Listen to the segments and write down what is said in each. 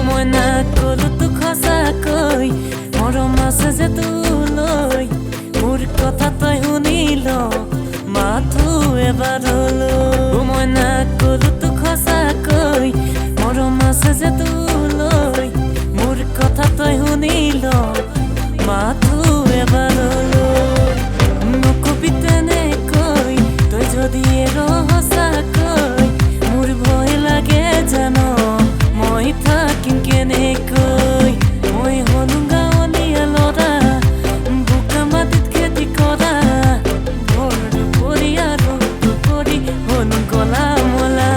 মই না কলো তো খসাকৈ মৰম আছে যে তোলৈ মোৰ কথা তই শুনিল মাথো এবাৰ হলো মই না কলো তো খসাকৈ মৰম আছে যে তোলৈ মোৰ কথা তই শুনিল মাথো এবাৰ হলো নকবি তেনেকৈ তই যদি সঁচাকৈ মোৰ ভয় লাগে জানো মই থাকিম কেনেকৈ মই হলো গাঁৱলীয়া ল'ৰা বোকা মাটিত খেতি কৰা ভৰ দুপৰি আৰু দুপৰি হলো গলা মলা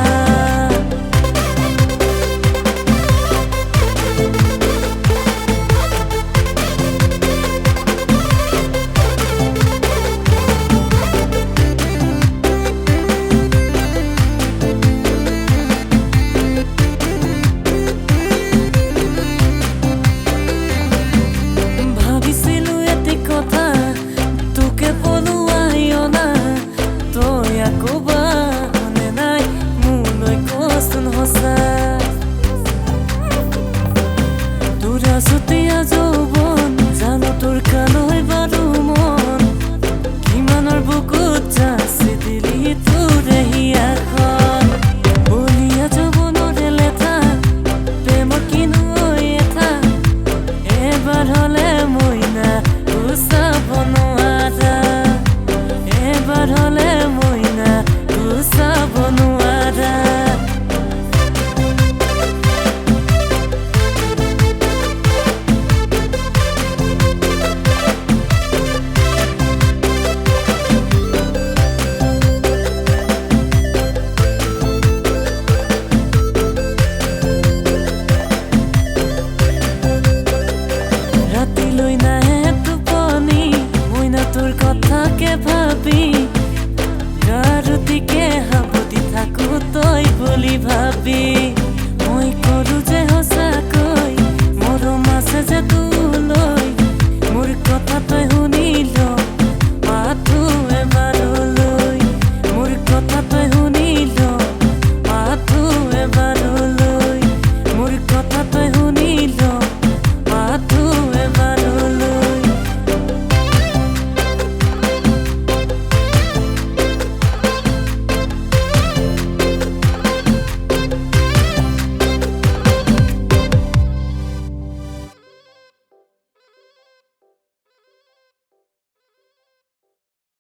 তোর কথাকে ভাবি